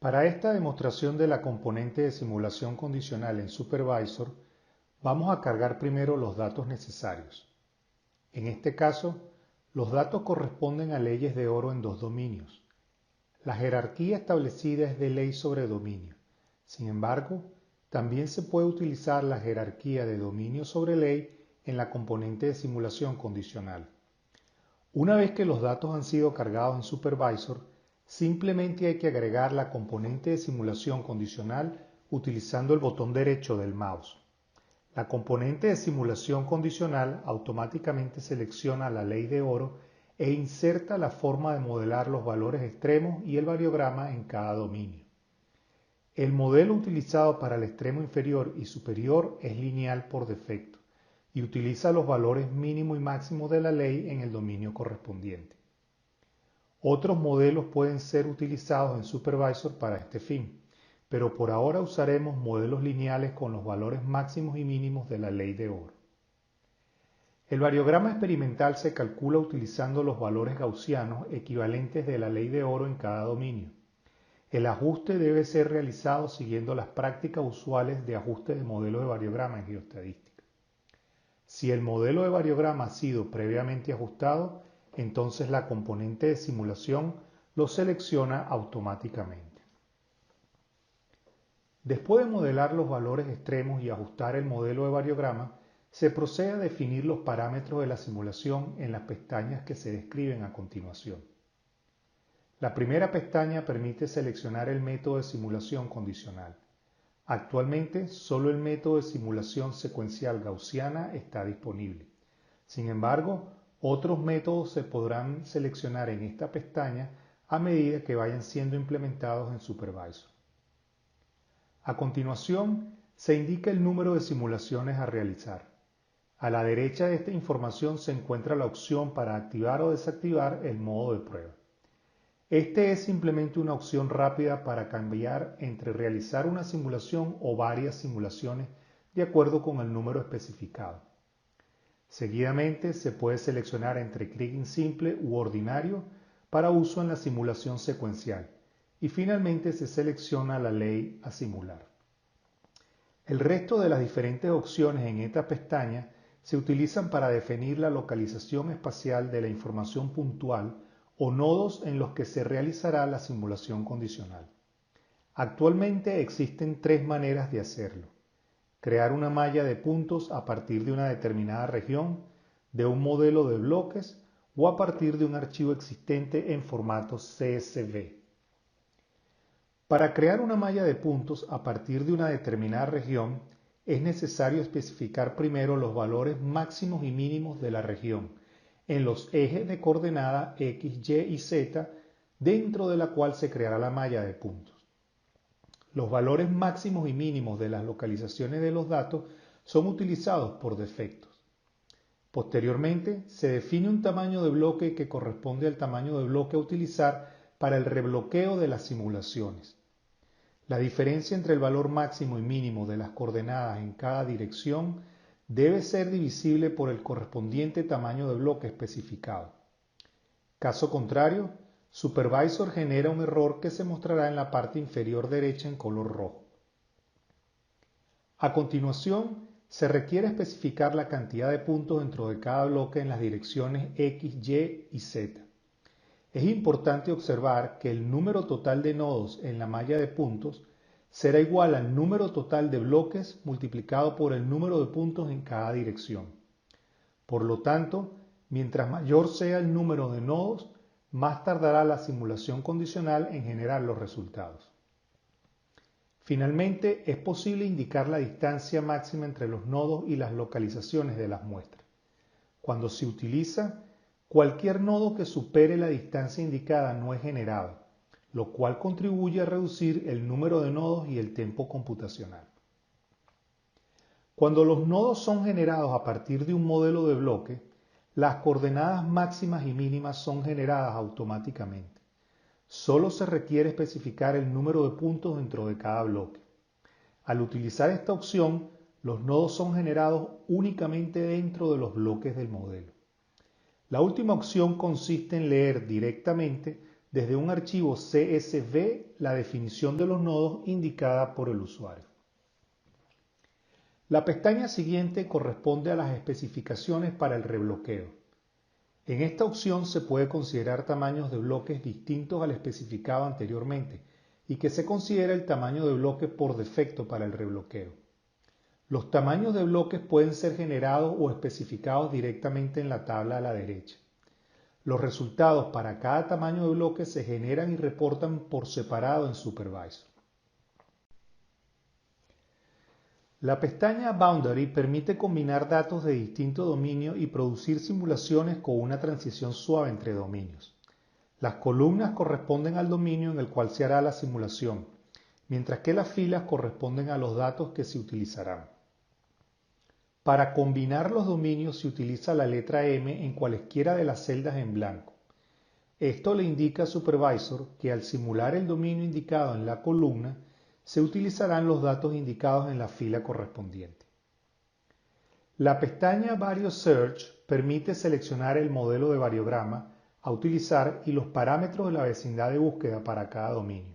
Para esta demostración de la componente de simulación condicional en Supervisor, vamos a cargar primero los datos necesarios. En este caso, los datos corresponden a leyes de oro en dos dominios. La jerarquía establecida es de ley sobre dominio. Sin embargo, también se puede utilizar la jerarquía de dominio sobre ley en la componente de simulación condicional. Una vez que los datos han sido cargados en Supervisor, simplemente hay que agregar la componente de simulación condicional utilizando el botón derecho del mouse. La componente de simulación condicional automáticamente selecciona la ley de oro e inserta la forma de modelar los valores extremos y el variograma en cada dominio. El modelo utilizado para el extremo inferior y superior es lineal por defecto y utiliza los valores mínimo y máximo de la ley en el dominio correspondiente. Otros modelos pueden ser utilizados en Supervisor para este fin, pero por ahora usaremos modelos lineales con los valores máximos y mínimos de la ley de oro. El variograma experimental se calcula utilizando los valores gaussianos equivalentes de la ley de oro en cada dominio. El ajuste debe ser realizado siguiendo las prácticas usuales de ajuste de modelo de variograma en geoestadística. Si el modelo de variograma ha sido previamente ajustado, entonces la componente de simulación lo selecciona automáticamente. Después de modelar los valores extremos y ajustar el modelo de variograma, se procede a definir los parámetros de la simulación en las pestañas que se describen a continuación. La primera pestaña permite seleccionar el método de simulación condicional. Actualmente, solo el método de simulación secuencial gaussiana está disponible. Sin embargo, otros métodos se podrán seleccionar en esta pestaña a medida que vayan siendo implementados en Supervisor. A continuación, se indica el número de simulaciones a realizar. A la derecha de esta información se encuentra la opción para activar o desactivar el modo de prueba. Este es simplemente una opción rápida para cambiar entre realizar una simulación o varias simulaciones de acuerdo con el número especificado. Seguidamente se puede seleccionar entre kriging simple u ordinario para uso en la simulación secuencial y finalmente se selecciona la ley a simular. El resto de las diferentes opciones en esta pestaña se utilizan para definir la localización espacial de la información puntual o nodos en los que se realizará la simulación condicional. Actualmente existen tres maneras de hacerlo: crear una malla de puntos a partir de una determinada región, de un modelo de bloques o a partir de un archivo existente en formato CSV. Para crear una malla de puntos a partir de una determinada región, es necesario especificar primero los valores máximos y mínimos de la región en los ejes de coordenada X, Y y Z, dentro de la cual se creará la malla de puntos. Los valores máximos y mínimos de las localizaciones de los datos son utilizados por defectos. Posteriormente, se define un tamaño de bloque que corresponde al tamaño de bloque a utilizar para el rebloqueo de las simulaciones. La diferencia entre el valor máximo y mínimo de las coordenadas en cada dirección debe ser divisible por el correspondiente tamaño de bloque especificado. Caso contrario, Supervisor genera un error que se mostrará en la parte inferior derecha en color rojo. A continuación, se requiere especificar la cantidad de puntos dentro de cada bloque en las direcciones X, Y y Z. Es importante observar que el número total de nodos en la malla de puntos será igual al número total de bloques multiplicado por el número de puntos en cada dirección. Por lo tanto, mientras mayor sea el número de nodos, más tardará la simulación condicional en generar los resultados. Finalmente, es posible indicar la distancia máxima entre los nodos y las localizaciones de las muestras. Cuando se utiliza, cualquier nodo que supere la distancia indicada no es generado, lo cual contribuye a reducir el número de nodos y el tiempo computacional. Cuando los nodos son generados a partir de un modelo de bloque, las coordenadas máximas y mínimas son generadas automáticamente. Solo se requiere especificar el número de puntos dentro de cada bloque. Al utilizar esta opción, los nodos son generados únicamente dentro de los bloques del modelo. La última opción consiste en leer directamente desde un archivo CSV la definición de los nodos indicada por el usuario. La pestaña siguiente corresponde a las especificaciones para el rebloqueo. En esta opción se puede considerar tamaños de bloques distintos al especificado anteriormente y que se considera el tamaño de bloque por defecto para el rebloqueo. Los tamaños de bloques pueden ser generados o especificados directamente en la tabla a la derecha. Los resultados para cada tamaño de bloque se generan y reportan por separado en Supervisor. La pestaña Boundary permite combinar datos de distinto dominio y producir simulaciones con una transición suave entre dominios. Las columnas corresponden al dominio en el cual se hará la simulación, mientras que las filas corresponden a los datos que se utilizarán. Para combinar los dominios se utiliza la letra M en cualesquiera de las celdas en blanco. Esto le indica a Supervisor que al simular el dominio indicado en la columna, se utilizarán los datos indicados en la fila correspondiente. La pestaña Various Search permite seleccionar el modelo de variograma a utilizar y los parámetros de la vecindad de búsqueda para cada dominio.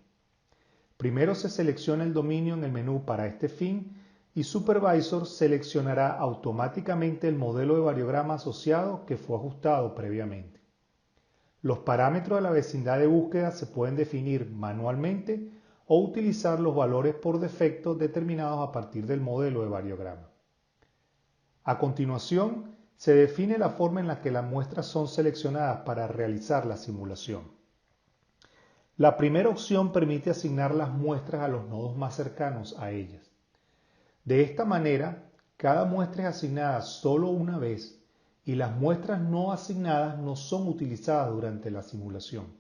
Primero se selecciona el dominio en el menú para este fin y Supervisor seleccionará automáticamente el modelo de variograma asociado que fue ajustado previamente. Los parámetros de la vecindad de búsqueda se pueden definir manualmente o utilizar los valores por defecto determinados a partir del modelo de variograma. A continuación, se define la forma en la que las muestras son seleccionadas para realizar la simulación. La primera opción permite asignar las muestras a los nodos más cercanos a ellas. De esta manera, cada muestra es asignada solo una vez y las muestras no asignadas no son utilizadas durante la simulación.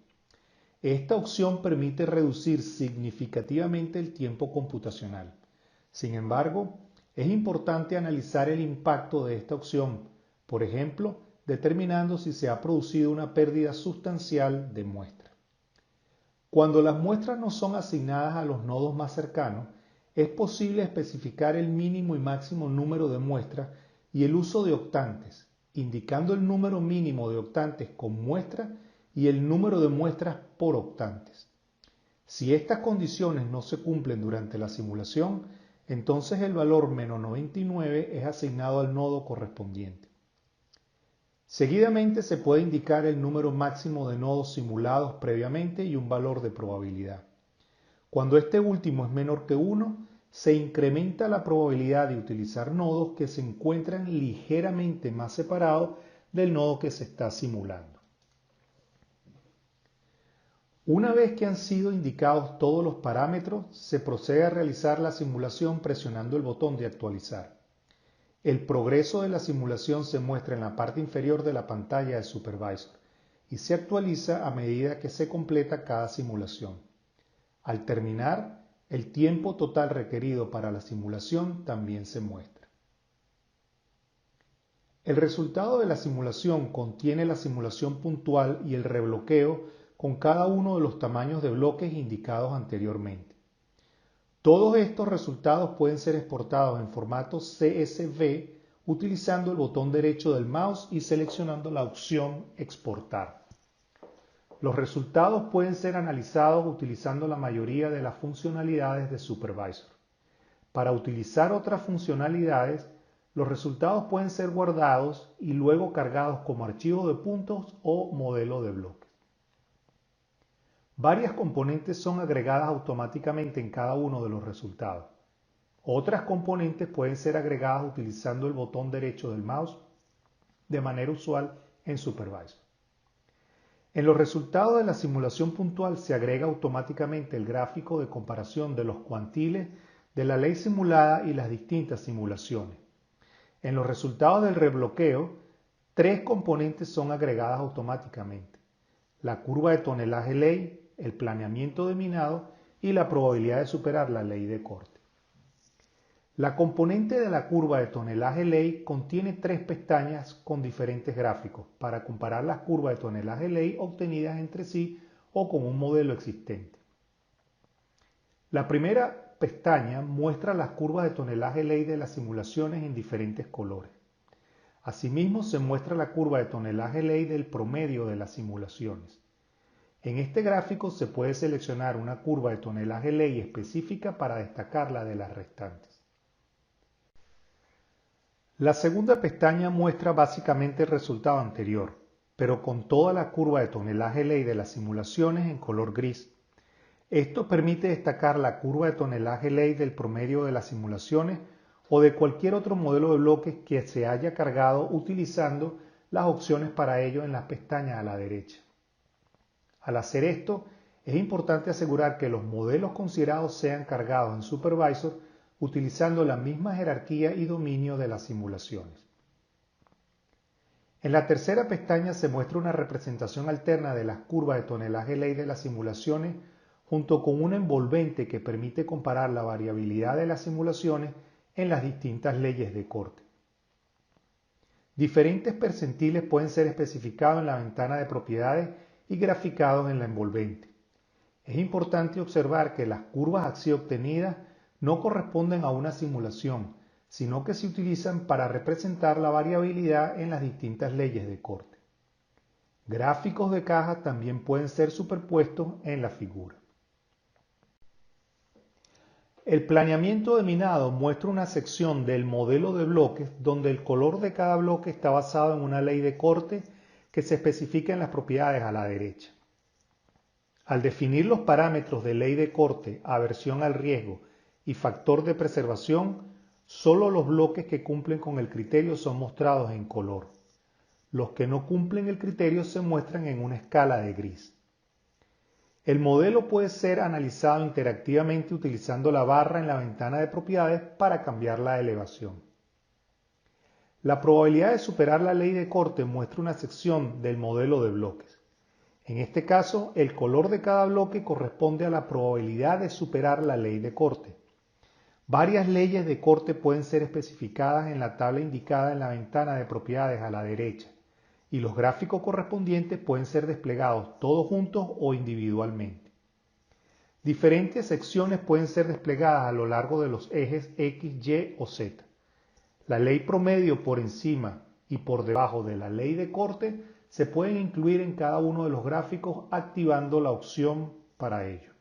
Esta opción permite reducir significativamente el tiempo computacional. Sin embargo, es importante analizar el impacto de esta opción, por ejemplo, determinando si se ha producido una pérdida sustancial de muestra. Cuando las muestras no son asignadas a los nodos más cercanos, es posible especificar el mínimo y máximo número de muestras y el uso de octantes, indicando el número mínimo de octantes con muestra y el número de muestras por octantes. Si estas condiciones no se cumplen durante la simulación, entonces el valor menos 99 es asignado al nodo correspondiente. Seguidamente se puede indicar el número máximo de nodos simulados previamente y un valor de probabilidad. Cuando este último es menor que 1, se incrementa la probabilidad de utilizar nodos que se encuentran ligeramente más separados del nodo que se está simulando. Una vez que han sido indicados todos los parámetros, se procede a realizar la simulación presionando el botón de actualizar. El progreso de la simulación se muestra en la parte inferior de la pantalla del Supervisor y se actualiza a medida que se completa cada simulación. Al terminar, el tiempo total requerido para la simulación también se muestra. El resultado de la simulación contiene la simulación puntual y el rebloqueo con cada uno de los tamaños de bloques indicados anteriormente. Todos estos resultados pueden ser exportados en formato CSV utilizando el botón derecho del mouse y seleccionando la opción Exportar. Los resultados pueden ser analizados utilizando la mayoría de las funcionalidades de Supervisor. Para utilizar otras funcionalidades, los resultados pueden ser guardados y luego cargados como archivo de puntos o modelo de bloques. Varias componentes son agregadas automáticamente en cada uno de los resultados. Otras componentes pueden ser agregadas utilizando el botón derecho del mouse de manera usual en Supervisor. En los resultados de la simulación puntual se agrega automáticamente el gráfico de comparación de los cuantiles de la ley simulada y las distintas simulaciones. En los resultados del rebloqueo, 3 componentes son agregadas automáticamente: la curva de tonelaje ley, el planeamiento de minado y la probabilidad de superar la ley de corte. La componente de la curva de tonelaje ley contiene 3 pestañas con diferentes gráficos para comparar las curvas de tonelaje ley obtenidas entre sí o con un modelo existente. La primera pestaña muestra las curvas de tonelaje ley de las simulaciones en diferentes colores. Asimismo, se muestra la curva de tonelaje ley del promedio de las simulaciones. En este gráfico se puede seleccionar una curva de tonelaje ley específica para destacarla de las restantes. La segunda pestaña muestra básicamente el resultado anterior, pero con toda la curva de tonelaje ley de las simulaciones en color gris. Esto permite destacar la curva de tonelaje ley del promedio de las simulaciones o de cualquier otro modelo de bloques que se haya cargado utilizando las opciones para ello en las pestañas a la derecha. Al hacer esto, es importante asegurar que los modelos considerados sean cargados en Supervisor utilizando la misma jerarquía y dominio de las simulaciones. En la tercera pestaña se muestra una representación alterna de las curvas de tonelaje ley de las simulaciones junto con una envolvente que permite comparar la variabilidad de las simulaciones en las distintas leyes de corte. Diferentes percentiles pueden ser especificados en la ventana de propiedades y graficados en la envolvente. Es importante observar que las curvas así obtenidas no corresponden a una simulación, sino que se utilizan para representar la variabilidad en las distintas leyes de corte. Gráficos de caja también pueden ser superpuestos en la figura. El planeamiento de minado muestra una sección del modelo de bloques donde el color de cada bloque está basado en una ley de corte que se especifica en las propiedades a la derecha. Al definir los parámetros de ley de corte, aversión al riesgo y factor de preservación, solo los bloques que cumplen con el criterio son mostrados en color. Los que no cumplen el criterio se muestran en una escala de gris. El modelo puede ser analizado interactivamente utilizando la barra en la ventana de propiedades para cambiar la elevación. La probabilidad de superar la ley de corte muestra una sección del modelo de bloques. En este caso, el color de cada bloque corresponde a la probabilidad de superar la ley de corte. Varias leyes de corte pueden ser especificadas en la tabla indicada en la ventana de propiedades a la derecha, y los gráficos correspondientes pueden ser desplegados todos juntos o individualmente. Diferentes secciones pueden ser desplegadas a lo largo de los ejes X, Y o Z. La ley promedio por encima y por debajo de la ley de corte se pueden incluir en cada uno de los gráficos activando la opción para ello.